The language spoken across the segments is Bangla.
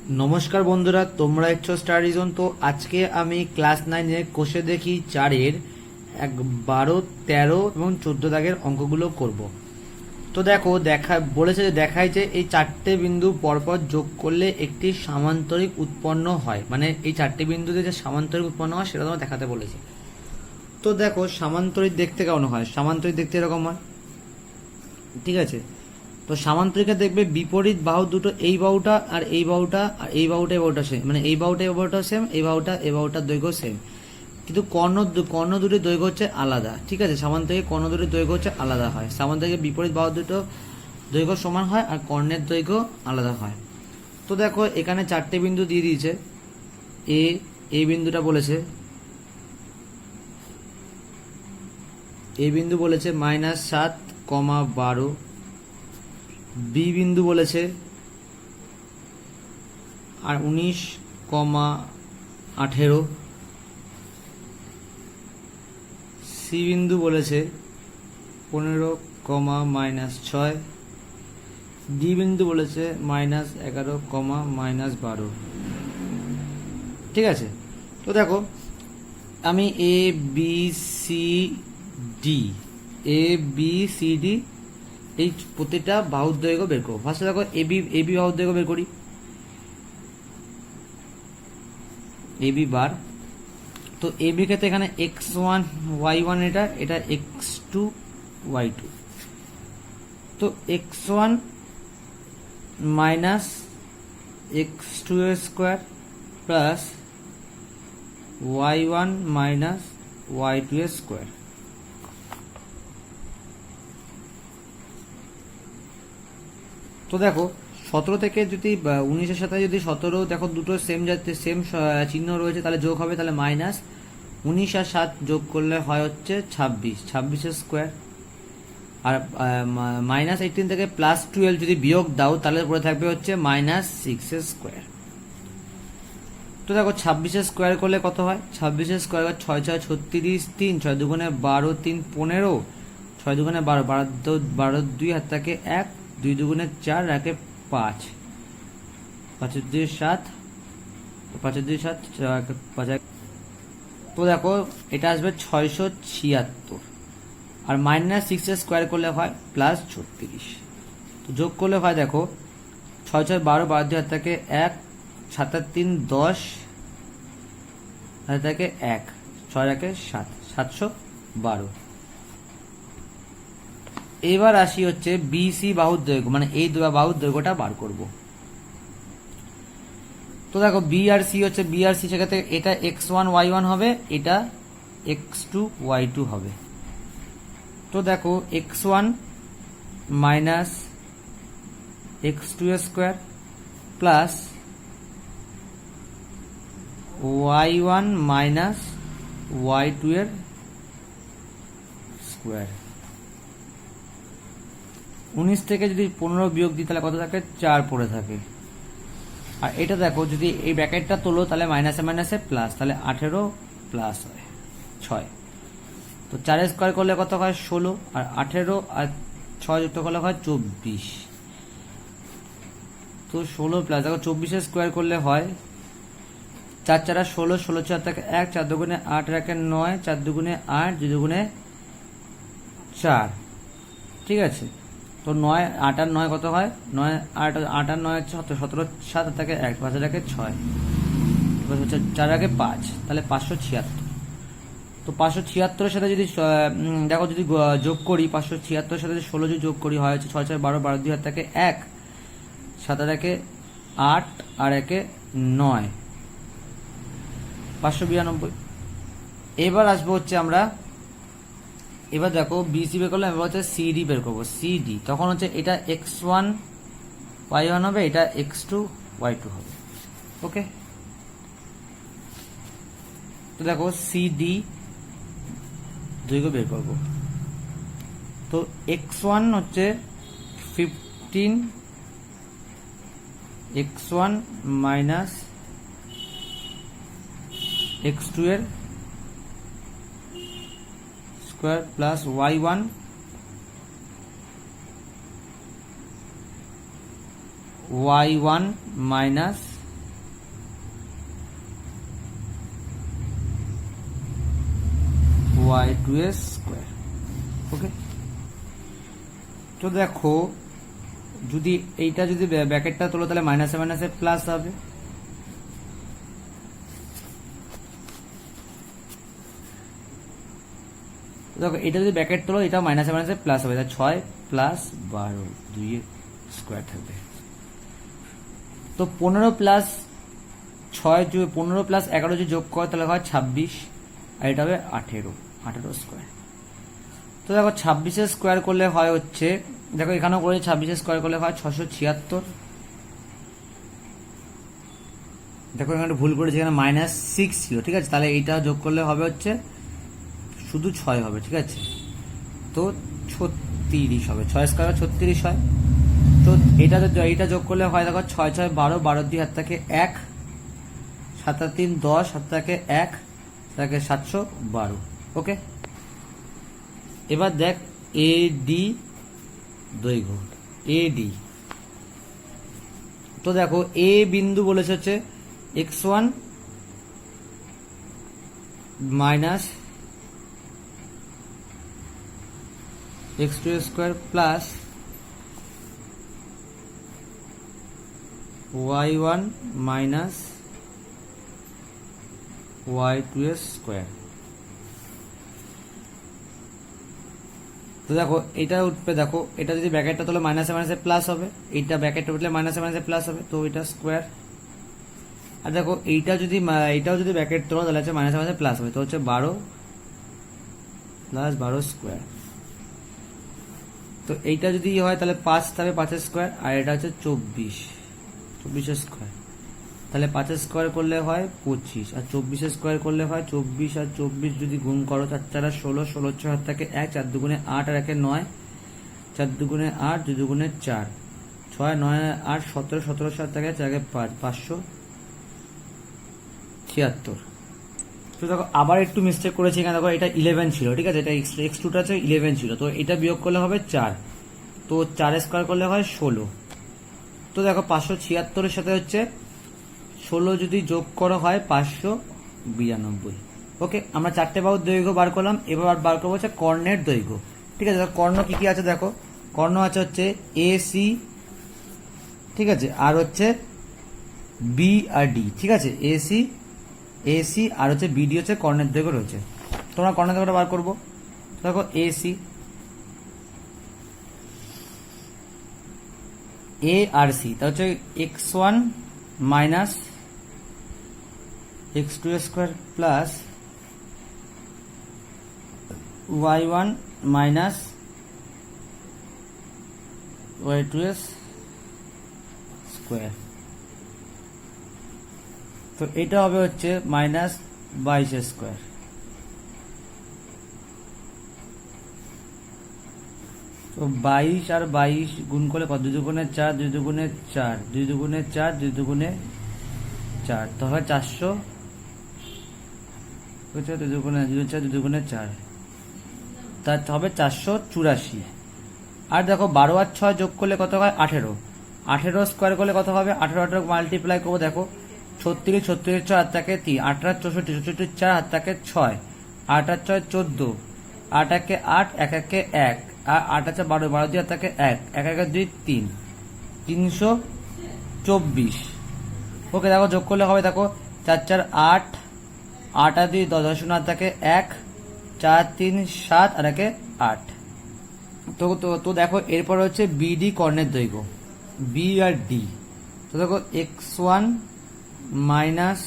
নমস্কার বন্ধুরা, তোমরা একটু স্টাডি জোন। তো আজকে আমি ক্লাস 9-এর কোষে দেখি 4-এর 12, 13 এবং 14 দাগের অঙ্কগুলো করব। তো দেখো বলেছে যে দেখায় যে এই চারটে বিন্দু পরপর যোগ করলে একটি সামান্তরিক উৎপন্ন হয়, মানে এই চারটে বিন্দুতে যে সামান্তরিক উৎপন্ন হয় সেটা তোমার দেখাতে বলেছে। তো দেখো সামান্তরিক দেখতে কেমন হয়, সামান্তরিক দেখতে এরকম হয়, ঠিক আছে। তো সামান্তরিকে দেখবে বিপরীত বাহু দুটো, এই বাহুটা আর এই বাহুটা আর এই বাহুটা সেম, মানে এই বাহুটা সেম, এই বাহুটার দৈর্ঘ্য সেম, কিন্তু কর্ণ দুটির দৈর্ঘ্য হচ্ছে আলাদা, ঠিক আছে। সামান্তরিকে কর্ণ দুটির দৈর্ঘ্য হচ্ছে আলাদা হয়, সামান্তরিকে বিপরীত বাহু দুটো দৈর্ঘ্য সমান হয় আর কর্ণের দৈর্ঘ্য আলাদা হয়। তো দেখো এখানে চারটে বিন্দু দিয়ে দিয়েছে। এই বিন্দুটা বলেছে, এই বিন্দু বলেছে -7,12, বি বিন্দু বলেছে আর 19,18, সি বিন্দু বলেছে 15,-6, ডি বিন্দু বলেছে -11,-12, ঠিক আছে। তো দেখো আমি এ বি সি ডি এই প্রতিটা বাহুর দৈর্ঘ্য বের করবো। ফার্স্টে দেখো এবি বাহুর দৈর্ঘ্য বের করি, এবি বার। তো এবি ক্ষেত্রে এখানে x1 y1, এটা x2 y2। তো x1 মাইনাস x2 এর square plus y1 minus y2 এর স্কোয়ার। তো দেখো 17 থেকে যদি 19-এর সাথে যদি 17, দেখো দুটো সেম চিহ্ন রয়েছে, তাহলে যোগ হবে, তাহলে -19 আর 7 যোগ করলে হয় হচ্ছে 26 স্কোয়ার। আর -18 থেকে +12 যদি বিয়োগ দাও তাহলে পরে থাকবে হচ্ছে -6 স্কোয়ার। তো দেখো 26 স্কোয়ার করলে কত হয়, 26 স্কোয়ার 6 6 36, 3 6 দুগুণে 12, 3 15, 6 দুগুণে 12, 12 2 হাত থাকে 1, 2 দুগুণে 4 রাখে 5, 5 2 7, 5 2 7 5। তো দেখো এটা আসবে 676, আর -6 এর স্কোয়ার করলে হয় +36। তো যোগ করলে হয় দেখো 6 6 12, 12 2 হাত থাকে 1, 7 আর 3 10, হাতে থাকে 1, 6 রাখে 7, 712। এবার আসি হচ্ছে বিসি বাহুর দৈর্ঘ্য, মানে এই দুটো বাহুর দৈর্ঘ্যটা বার করব। তো দেখো বি আর সি সেক্ষেত্রে এটা x1 y1 হবে, এটা x2 y2 হবে। তো দেখো x1 মাইনাস x2 এর square plus y1 minus y2 এর স্কোয়ার। 19 থেকে যদি 15 বিয়োগ দিই তাহলে কত থাকে, 4 পড়ে থাকে। আর এটা দেখো যদি এই ব্র্যাকেটটা তোলো তাহলে মাইনাসে প্লাস, তাহলে 18 প্লাস হয় 6। তো 4 স্কোয়ার করলে কত হয় 16, আর 18 আর 6 যুক্ত করলে হয় 24। তো 16 প্লাস দেখো 24 স্কোয়ার করলে হয় 4 4 16, 16 4 থাকে 1, 4 দুগুণে 8 রাখে 9, 4 দুগুণে 8, 2 দুগুণে 4, ঠিক আছে। তো 9 8 আর 9 কত হয়, 9 8 8 আর 9 হচ্ছে 17, 7 থাকে 1, 5 রাখে 6, 4 রাখে 5, তাহলে 576। তো 576 এর সাথে যদি দেখো যদি যোগ করি, 576 এর সাথে 16 যদি যোগ করি হয় হচ্ছে 6 4 12, 12 2 হাত থাকে 1, 7 রাখে 8 আর 1 9, 592। এবার আসবো হচ্ছে আমরা, এবার দেখো বিসি বের করলাম, এবার হচ্ছে সিডি বের করবো। সিডি তখন হচ্ছে এটা x1 y1 হবে, এটা x2 y2 হবে, ওকে। তো দেখো সিডি দৈর্ঘ্য বের করবো। তো x1 হচ্ছে 15, x1 মাইনাস x2 এর square plus y1 y1 minus y2 এর স্কোয়ার। ওকে, তো দেখো যদি এইটা যদি ব্র্যাকেটটা তোলো তাহলে মাইনাসে মাইনাসে প্লাস হবে, দেখো এটা যদি ব্র্যাকেট তোলো এটা মাইনাসে মাইনাসে প্লাস হবে, 6 প্লাস 12 2 এর স্কোয়ার থাকবে। তো 15 প্লাস 6 15 প্লাস 11 যদি যোগ করো তাহলে হয় 26, আর এটা হবে 18 স্কোয়ার। তো দেখো 26 স্কোয়ার করলে হয় হচ্ছে, দেখো এখানেও করে 26 স্কোয়ার করলে হয় 676। দেখো এখানে ভুল করেছি, এখানে -6 ছিল, ঠিক আছে, তাহলে এইটা যোগ করলে হবে হচ্ছে শুধু 6 হবে, ঠিক আছে, তো 36 হবে, 6 স্কোয়ার 36 হয়। তো এইটা যোগ করলে হয়, দেখো 6 6 12, 12 দিয়ে হাত থাকে 1, 7 3 10, হাত থাকে 1, থাকে 712। ওকে, এবার দেখ এডি দৈর্ঘ্য, এডি। তো দেখো এ বিন্দু বলেছে হচ্ছে x1 minus x2 square plus y1 minus y2 square. তো দেখো এটা উঠবে, দেখো এটা যদি ব্র্যাকেটটা তাহলে মাইনাসে মাইনাসে প্লাস হবে, এইটা ব্র্যাকেটটা উঠলে মাইনাসে মাইনাসে প্লাস হবে, তো এটা স্কোয়ার। আর দেখো এইটাও যদি ব্র্যাকেট তোলো তাহলে হচ্ছে মাইনাসে মাইনাসে প্লাস হবে, তো হচ্ছে 12 প্লাস 12 স্কোয়ার। তো এইটা যদি হয় তাহলে 5 থাকবে 5 স্কোয়ার, আর এটা হচ্ছে 24 স্কোয়ার। তাহলে 5 স্কোয়ার করলে হয় 25, আর 24 স্কোয়ার করলে হয় 24, আর 24 যদি গুণ করো 4 4 16, 16 6 হাত থাকে 1, 4 দুগুণে 8 আর 1 9, 4 দুগুণে 8, 2 দুগুণে 4, 6 9 8 17, 17 7 থাকে 4 5, 576। তো দেখো আবার একটু মিস্টেক করেছি এখানে, দেখো এটা 11 ছিল, ঠিক আছে, এটা x2টা আছে 11 ছিল, তো এটা বিয়োগ করলে হবে 4, তো 4 স্কোয়ার করলে হয় 16। তো দেখো 576 এর সাথে হচ্ছে 16 যদি যোগ করা হয় 592। ওকে, আমরা 4টে বাহুর দৈর্ঘ্য বার করলাম, এবার বার করবো হচ্ছে কর্ণের দৈর্ঘ্য। ঠিক আছে, কর্ণ কি কি আছে দেখো, কর্ণ আছে হচ্ছে AC, ঠিক আছে, আর হচ্ছে B আর D, ঠিক আছে, AC আর হচ্ছে BD হচ্ছে কর্ণের দৈর্ঘ্য রয়েছে। তোমরা কর্ণের দৈর্ঘ্যটা বার করবো, দেখো AC A আর C, তা হচ্ছে x1 minus x2 square plus y1 minus y2 square. তো এটা হবে হচ্ছে -22 স্কোয়ার। তো 22 আর 22 গুণ করলে কত, 2 দুগুণে 4, 2 দুগুণে 4, 2 দুগুণে 4, 2 দুগুণে 4, তো হয় 400, 2 দুগুণে 2 4, 2 দুগুণে 4, তার হবে 484। আর দেখো 12 আর 6 যোগ করলে কত হয় 18, 18 স্কোয়ার করলে কত হবে, 18 মাল্টিপ্লাই করবো, দেখো 36, 36 6 হাত থাকে 3, 8 আর 64, 64 4 হাত থাকে 6, 8 আর 6 14, 8 একে 8, 1 একে 1, আর 8 আছে 12, 12 দিয়ে হাত থাকে 1, 1 একে 2 3, 324। ওকে, দেখো যোগ করলে হবে, দেখো 4 4 8, 8 আর 2 10, 10 হাত থাকে 1, 4 3 7 আর একে 8। তো তো তো দেখো এরপর হচ্ছে BD কর্ণের দৈর্ঘ্য, B আর D। তো দেখো x1 minus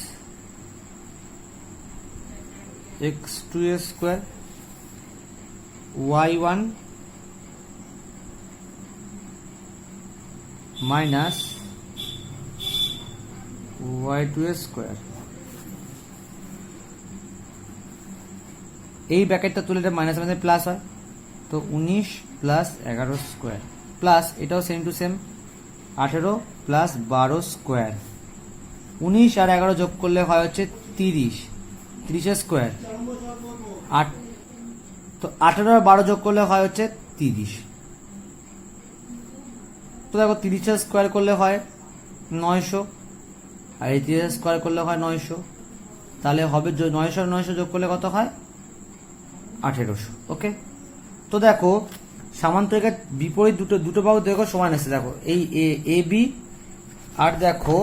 x2 square, y1 minus y2 square. এই ব্র্যাকেটটা তুলে এটা মাইনাস মাইনাস প্লাস হয়, তো 19 প্লাস 11 স্কোয়ার প্লাস এটাও same to same 18 plus 12 square. 19 আর 11 যোগ করলে হয় হচ্ছে 30, 30 স্কোয়ার। 8, তো 18 আর 12 যোগ করলে হয় হচ্ছে 30। তো দেখো 30 স্কোয়ার করলে হয় 900, আর এই 30 স্কোয়ার করলে হয় 900, তাহলে হবে 900 আর 900 যোগ করলে কত হয় 1800। ওকে, তো দেখো সামান্তরিকের বিপরীত দুটো বাহু দৈর্ঘ্য সমান আছে। দেখো এই এ বি আর দেখো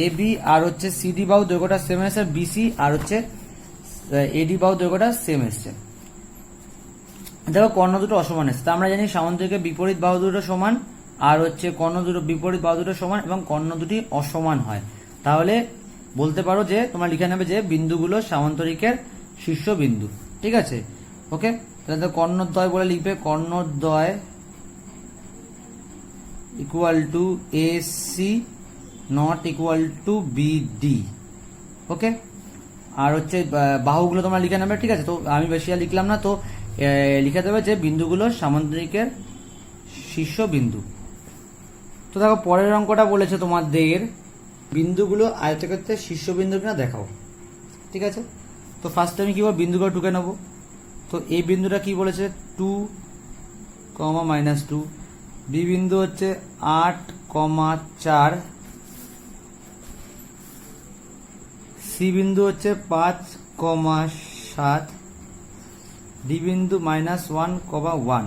এ বি আর হচ্ছে সিডি বাহু দৈর্ঘ্যটা সেম এসছে, বিসি আর হচ্ছে এডি বাহু দৈর্ঘ্যটা সেম এসছে। দেখো কর্ণ দুটো অসমান এসছে, তা আমরা জানি সামান্তরিকের বিপরীত বাহু দুটো সমান আর হচ্ছে কর্ণ দুটো বিপরীত বাহু দুটো সমান এবং কর্ণ দুটি অসমান হয়। তাহলে বলতে পারো যে তোমরা লিখে নেবে যে বিন্দুগুলো সামান্তরিকের শীর্ষবিন্দু। ঠিক আছে, ওকে, তাহলে কর্ণদ্বয় বলে লিখবে, কর্ণদ্বয় equal to A C not equal to BD. Okay, আর হচ্ছে বাহুগুলো তোমরা লিখে নেবে। ঠিক আছে, তো আমি বেশি আর লিখলাম না, তো লিখে দেবে যে বিন্দুগুলো সামান্তরিকের শীর্ষবিন্দু। তো দেখো পরের অঙ্কটা বলেছে তোমাদের বিন্দুগুলো আয়তক্ষেত্রের শীর্ষবিন্দু কিনা দেখাও। ঠিক আছে, তো ফার্স্ট আমি কি বলবো, বিন্দুগুলো টুকে নেবো। তো এই বিন্দুটা কি বলেছে 2, -2, বি বিন্দু হচ্ছে 8, 4, সি বিন্দু হচ্ছে 5, 7, ডি বিন্দু -1, 1।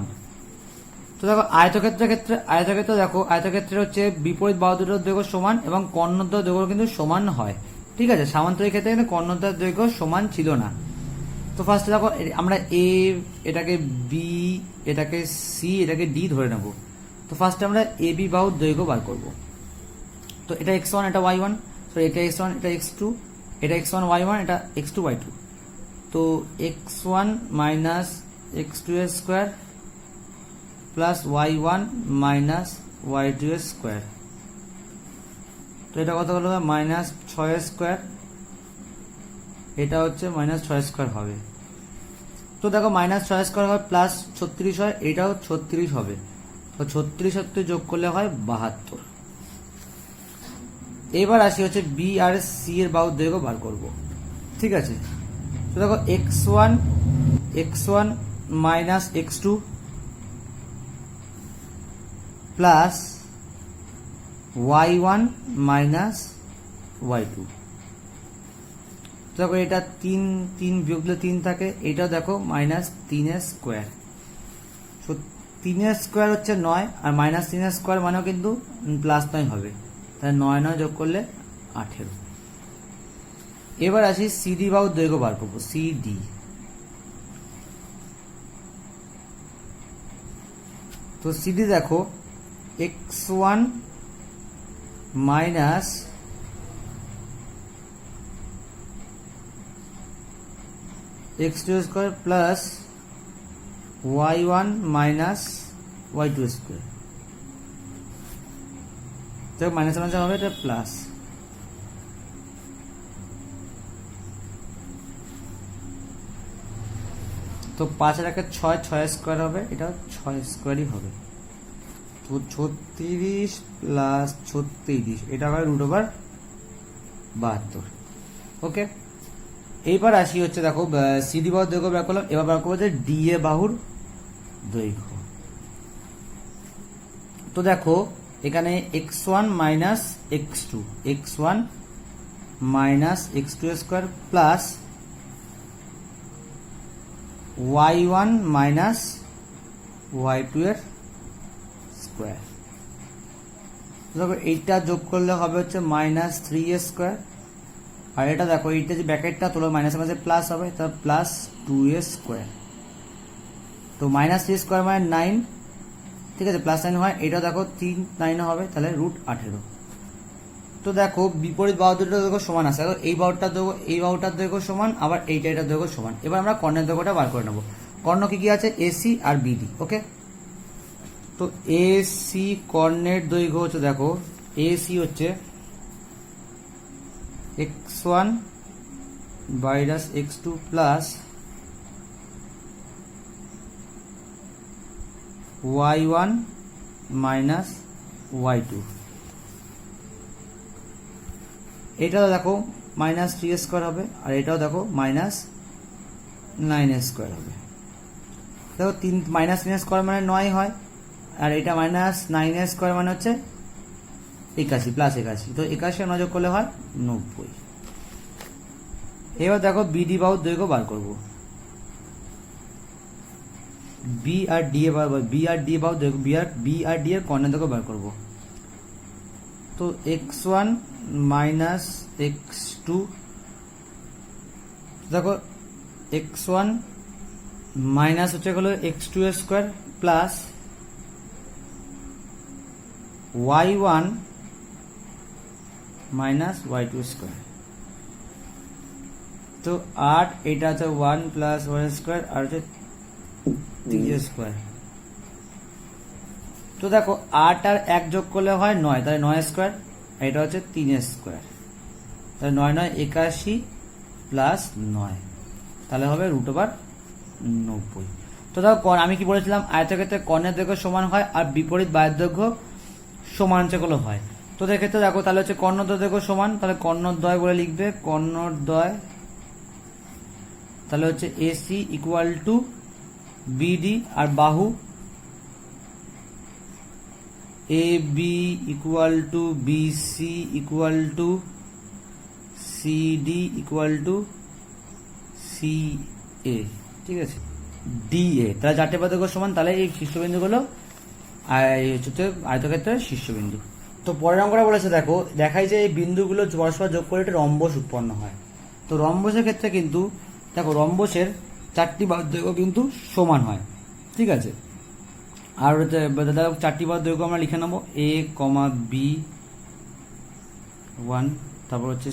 তো দেখো আয়তক্ষেত্র দেখো আয়তক্ষেত্রে হচ্ছে বিপরীত বাহু দুটোর দৈর্ঘ্য সমান এবং কর্ণদ্বয়ের দৈর্ঘ্য কিন্তু সমান হয়। ঠিক আছে, সামান্তরিক ক্ষেত্রে কিন্তু কর্ণদ্বয়ের দৈর্ঘ্য সমান ছিল না। তো ফার্স্টে দেখো আমরা এ, এটাকে বি, এটাকে সি, এটাকে ডি ধরে নেব। তো ফার্স্টে আমরা এ বি বাহুর দৈর্ঘ্য বার করব। তো এটা x1, এটা y1, সরি এটা x1, এটা x2, এটা x1 y1, এটা x2 y2। তো x1 মাইনাস x2 এর square plus y1 minus y2 এর স্কোয়ার। তো এটা কত হলো, -6 এর স্কোয়ার, এটা হচ্ছে -6 স্কোয়ার হবে। তো দেখো -6 স্কোয়ার হবে প্লাস 36 হয়, এটাও 36 হবে। তো 36 সাথে যোগ করলে হয় 72। এবার আসি হচ্ছে বি আর সি এর বাহুর দৈর্ঘ্য বার করব। ঠিক আছে, তো দেখো x1 minus x2 plus y1 minus y2। দেখো এটা 3 বিয়োগ দিলে 3 থাকে, এটাও দেখো -3 এর স্কোয়ার। 3 এর স্কোয়ার হচ্ছে 9 আর -3 এর স্কোয়ার মানেও কিন্তু +9 হবে, তাহলে 9 যোগ করলে 18। এবার আসি সিডি বাহুর দৈর্ঘ্য বার করবো, সিডি। তো সিডি দেখো x1 minus x2 square plus y1 minus y2 square. তো মাইনাস মাইনাস হবে, এটা প্লাস। তো 5 আর 6 স্কোয়ার হবে, এটা 6 স্কোয়ারই হবে। তো 36 প্লাস 36, এটা হবে √72। ওকে, এইবার আসি হচ্ছে দেখো সিডি বাহুর দৈর্ঘ্য বের করলাম, এবার বের করবো যে ডি এ বাহুর দৈর্ঘ্য। তো দেখো এখানে x1 minus x2, x1 minus x2 square plus y1 minus y2 এর স্কোয়ার। দেখো এইটা যোগ করলে হবে হচ্ছে -3 এর স্কোয়ার, আর এটা দেখো এইটা যে ব্র্যাকেটটা তোলো মাইনাসের মাঝে প্লাস হবে, তার +2 এর স্কোয়ার। তো -3 স্কোয়ার মানে 9, ঠিক আছে, +9 হয়, এটা দেখো 3 9 হবে, তাহলে √18। তো দেখো বিপরীত বাহু দুটোর দৈর্ঘ্য সমান আছে, এই বাহুটার দৈর্ঘ্য সমান, আবার এইটার দৈর্ঘ্য সমান। এবার আমরা কর্ণের দৈর্ঘ্যটা বার করে নেব। কর্ণ কি আছে, এসি আর বিডি। ওকে, তো এসি কর্ণের দৈর্ঘ্য হচ্ছে দেখো এসি হচ্ছে x1 minus x2 plus y1 minus y2। এটাও দেখো -3 স্কোয়ার হবে, আর এটাও দেখো -9 স্কোয়ার হবে। দেখো -3 স্কোয়ার মানে 9 হয়, আর এটা -9 স্কোয়ার মানে হচ্ছে 81 প্লাস 81। তো 81 9 যোগ করলে হয় 90। এবার দেখো বিডি বাহুর দৈর্ঘ্য বার করব। বি আর ডি এ বি আর ডি বাহু দৈর্ঘ্য বি আর ডি এর কর্ণের দৈর্ঘ্য বার করব। তো x1 মাইনাস x2, দেখো x1 মাইনাস হচ্ছে হলো x2 এর square plus y1 minus y2 square. তো 8, এটা হচ্ছে 1 প্লাস 1 স্কোয়ার আর হচ্ছে 3 স্কোয়ার। তো দেখো 8 আর 1 যোগ করলে হয় 9, তাহলে 9 স্কোয়ার, এটা হচ্ছে 3 স্কোয়ার, তাহলে 9 9 81 প্লাস 9, তাহলে হবে √90। তো দেখো আমি কি বলেছিলাম, আয়তক্ষেত্রে কর্ণের দৈর্ঘ্য সমান হয় আর বিপরীত বাহুর দৈর্ঘ্য সমান যেগুলো হয়। তো এক্ষেত্রে দেখো তাহলে হচ্ছে কর্ণদ্বয় দৈর্ঘ্য সমান, তাহলে কর্ণদ্বয় বলে লিখবে, কর্ণদ্বয় তাহলে হচ্ছে এসি ইকুয়াল টু বিডি, আর বাহু A B equal to BC equal to CD equal to C A, ঠিক আছে, ডি এ। তাহলে চারটে পার্থক্য সমান, তাহলে এই শীর্ষবিন্দুগুলো আয়তক্ষেত্রের শীর্ষবিন্দু। তো পরের অঙ্কটা বলেছে দেখো, দেখাই যে এই বিন্দুগুলো পরস্পর যোগ করে একটা রম্বস উৎপন্ন হয়। তো রম্বসের ক্ষেত্রে কিন্তু দেখো রম্বসের চারটি বাহুর দৈর্ঘ্য কিন্তু সমান হয়, ঠিক আছে। আর দেখো চারটি বাহুর দৈর্ঘ্য আমরা লিখে নেবো, এ কমা বি 1, তারপর হচ্ছে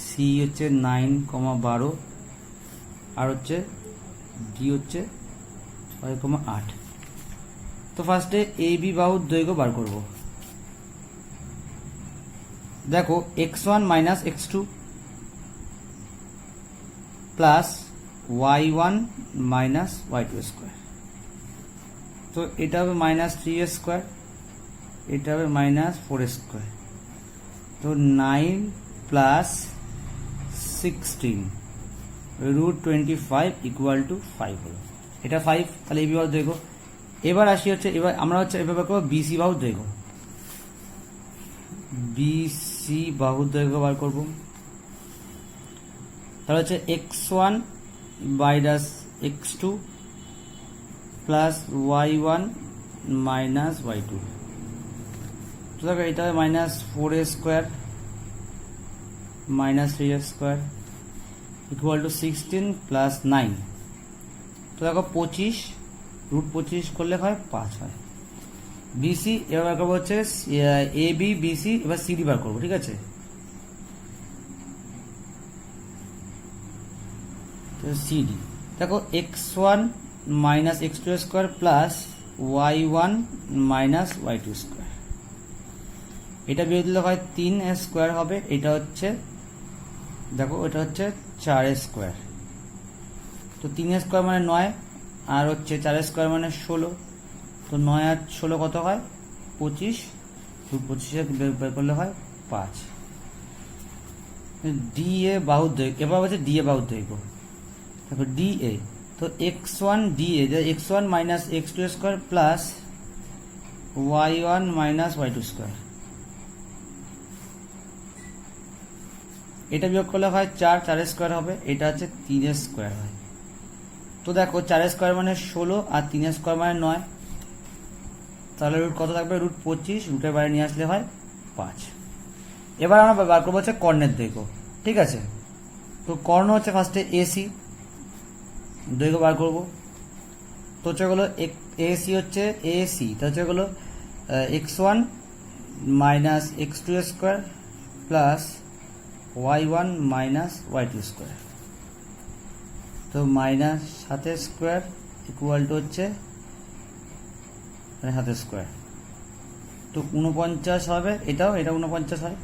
সি হচ্ছে 9,12, আর হচ্ছে ডি হচ্ছে 6,8। তো ফার্স্টে এ বি বাহুর দৈর্ঘ্য বার করব। দেখো x1 minus x2 plus y1 minus y2 square. তো এটা হবে মাইনাস 3 স্কোয়ার, এটা হবে মাইনাস 4 স্কোয়ার। তো 9 প্লাস 16 √25 ইকুয়াল টু 5 হলো, এটা 5, তাহলে এই বাহুর দৈর্ঘ্য। এবার আসি হচ্ছে, এবার আমরা হচ্ছে এভাবে করবো বিসি বাহুর দৈর্ঘ্য, বিসি বাহুর দৈর্ঘ্য বার করব। তাহলে হচ্ছে x1 minus x2 plus y1 minus y2। তো দেখো এটা হবে minus 4 square minus 3 square equal to 16 plus 9। তো দেখো 25 √25 করলে হয় 5 হয়। বিসি এবার বার করবো হচ্ছে এ বি বিসি, এবার সিডি বার করবো, ঠিক আছে। সিডি দেখো x1 minus x2 square plus y1 minus y2 square, এটা বিয়োগ দিলে হয় 3 স্কোয়ার হবে, এটা হচ্ছে দেখো এটা হচ্ছে 4 স্কোয়ার। তো 3 স্কোয়ার মানে 9, আর হচ্ছে 4 স্কোয়ার মানে 16। তো 9 আর 16 কত হয় 25, 25 বের করলে হয় 5। ডি এ বাহুর দৈর্ঘ্য, এবার হচ্ছে ডি এ বাহুর দৈর্ঘ্য, দেখো ডি এ। তো x1 D A, x1 minus x2 square plus y1 minus y2 square, এটা বিয়োগ করলে হয় 4, 4 স্কোয়ার হবে, এটা হচ্ছে 3 স্কোয়ার হয়। তো দেখো 4 স্কোয়ার মানে 16 আর 3 স্কোয়ার মানে 9, তাহলে রুট কত থাকবে √25, রুটের বাইরে নিয়ে আসলে হয় 5। এবার আমরা বার করবো হচ্ছে কর্ণের দৈর্ঘ্য, ঠিক আছে। তো কর্ণ হচ্ছে ফার্স্টে এসি, দৈর্ঘ্য বার করবো। তো হচ্ছে গেলো এসি হচ্ছে এসি, তো হচ্ছে গেলো x1 minus x2 square plus y1 minus y2 square. তো মাইনাস 7 স্কোয়ার ইকুয়াল টু হচ্ছে 7 স্কোয়ার। তো 49 হবে, এটাও, এটা 49 হয়,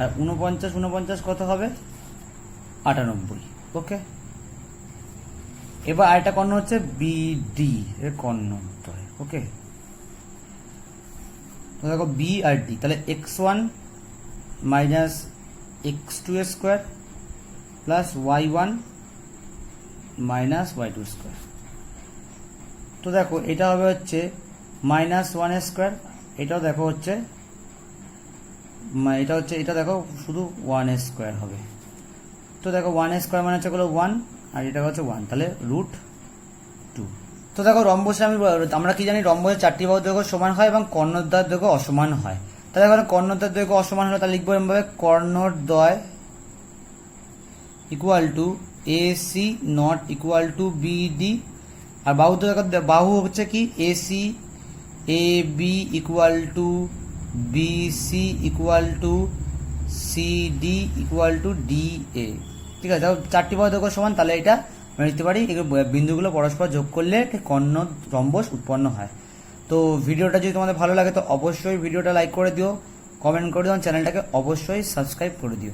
আর 49 কত হবে 98। ওকে, এবার আরেকটা কর্ণ হচ্ছে বিডি এর কর্ণ। ওকে, তো দেখো বি আর ডি, তাহলে x1 minus x2 square plus y1 minus y2 square. তো দেখো এটা হবে হচ্ছে মাইনাস 1 স্কোয়ার, এটাও দেখো হচ্ছে এটা দেখো শুধু 1 স্কোয়ার হবে। তো দেখো 1 স্কোয়ার মানে হচ্ছে 1, আর এটা হচ্ছে 1, তাহলে √2। তো দেখো রম্বসে আমরা কি জানি, রম্বসের 4টি বাহুর দৈর্ঘ্য সমান হয় এবং কর্ণদ্বয়ের দৈর্ঘ্য অসমান হয়। তাহলে দেখো কর্ণদ্বয়ের দৈর্ঘ্য অসমান হলে তাহলে লিখবো এরকমভাবে, কর্ণদ্বয় equal to AC not equal to BD। আর বাহু হচ্ছে কি AC AB equal to BC equal to CD equal to DA। ঠিক আছে, 4টি বাহু দৈর্ঘ্য সমান, তাহলে এটা আমরা লিখতে পারি বিন্দুগুলো পরস্পর যোগ করলে একটি কর্ণ রম্বস উৎপন্ন হয়। তো ভিডিওটা যদি তোমাদের ভালো লাগে তো অবশ্যই ভিডিওটা লাইক করে দিও, কমেন্ট করে দিও, চ্যানেলটাকে অবশ্যই সাবস্ক্রাইব করে দিও।